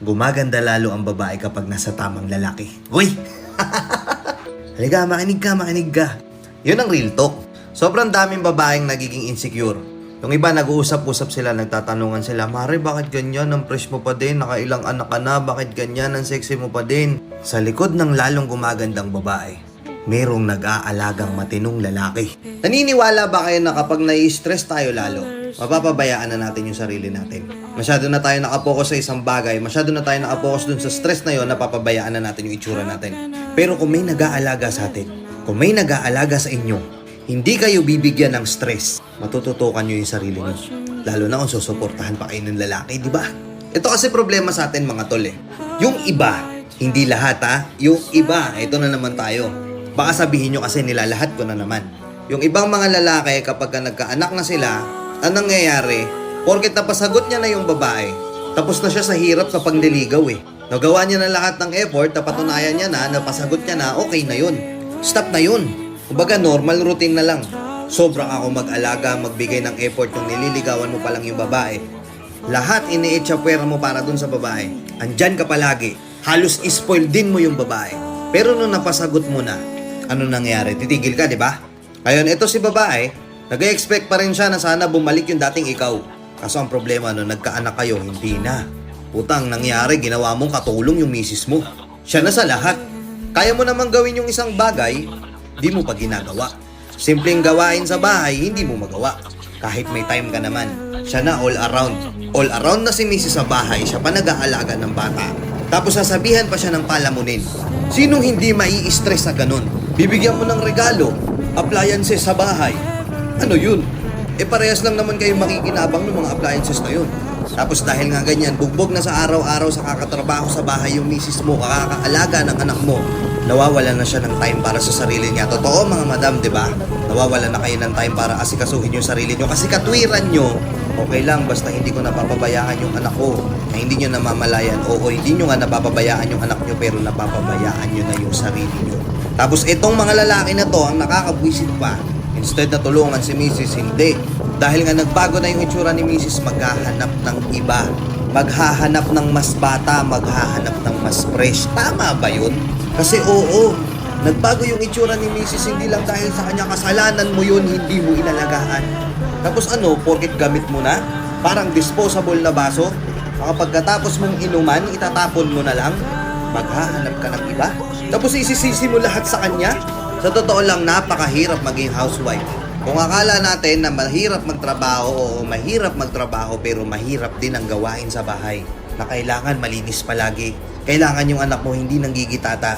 Gumaganda lalo ang babae kapag nasa tamang lalaki. Uy! Halika, makinig ka. Yun ang real talk. Sobrang daming babaeng nagiging insecure. Yung iba nag-uusap-usap sila, nagtatanungan sila, Mare, bakit ganyan? Ang fresh mo pa din, nakailang anak ka na, bakit ganyan? Ang sexy mo pa din. Sa likod ng lalong gumagandang babae, merong nag-aalagang matinong lalaki. Naniniwala ba kayo na kapag nai-stress tayo lalo, mapapabayaan na natin yung sarili natin? Masyado na tayo nakapokus sa isang bagay, masyado na tayo nakapokus dun sa stress na yun, napapabayaan na natin yung itsura natin. Pero kung may nag-aalaga sa atin, kung may nag-aalaga sa inyo, hindi kayo bibigyan ng stress, matututukan nyo yung sarili nyo. Lalo na kung susuportahan pa kayo ng lalaki, di ba? Ito kasi problema sa atin mga tol eh. Yung iba, hindi lahat ha, yung iba, ito na naman tayo. Baka sabihin nyo kasi nilalahat ko na naman. Yung ibang mga lalaki kapag nagkaanak na sila, anong nangyayari? Porket napasagot niya na yung babae, tapos na siya sa hirap sa pangliligaw eh. Nagawa niya na lahat ng effort, napatunayan niya na, napasagot niya na, okay na yun. Stop na yun. Kumbaga normal routine na lang. Sobrang ako mag-alaga, magbigay ng effort yung nililigawan mo pa lang yung babae. Lahat ini-echapwera mo para dun sa babae. Andyan ka palagi. Halos spoil din mo yung babae. Pero nung napasagot mo na, ano nangyari? Titigil ka, di ba? Ngayon, ito si babae, nag-expect pa rin siya na sana bumalik yung dating ikaw. Kaso ang problema nung nagkaanak kayo, hindi na. Putang nangyari, ginawa mong katulong yung misis mo. Siya na sa lahat. Kaya mo namang gawin yung isang bagay, di mo pa ginagawa. Simpleng gawain sa bahay, hindi mo magawa. Kahit may time ka naman. Siya na all around. All around na si misis sa bahay, siya pa nag-aalaga ng bata. Tapos sasabihan pa siya ng palamunin. Sinong hindi mai-stress sa ganun? Bibigyan mo ng regalo, appliances sa bahay. Ano yun? Parehas lang naman kayo makikinabang ng mga appliances na yun. Tapos dahil nga ganyan, bugbog na sa araw-araw sa kakatrabaho sa bahay yung misis mo, kakakaalaga ng anak mo, nawawala na siya ng time para sa sarili niya. Totoo mga madam, di ba? Nawawala na kayo ng time para asikasuhin yung sarili niyo. Kasi katwiran nyo, okay lang, basta hindi ko napapabayaan yung anak ko, na hindi nyo namamalayan. Oo, hindi nyo nga napapabayaan yung anak nyo, pero napapabayaan nyo na yung sarili nyo. Tapos itong mga lalaki na to, ang nakakabwisit pa, instead na tulungan si misis, hindi. Dahil nga nagbago na yung itsura ni misis, maghahanap ng iba. Maghahanap ng mas bata, maghahanap ng mas fresh. Tama ba yun? Kasi oo, nagbago yung itsura ni misis, hindi lang dahil sa kanya, kasalanan mo yun, hindi mo inalagaan. Tapos ano, porket gamit mo na, parang disposable na baso, pagkatapos mong inuman, itatapon mo na lang, maghahanap ka ng iba. Tapos isisisi mo lahat sa kanya. Sa totoo lang, napakahirap maging housewife. Kung akala natin na mahirap magtrabaho, o mahirap magtrabaho, pero mahirap din ang gawain sa bahay. Na kailangan malinis palagi. Kailangan yung anak mo hindi nanggigitata.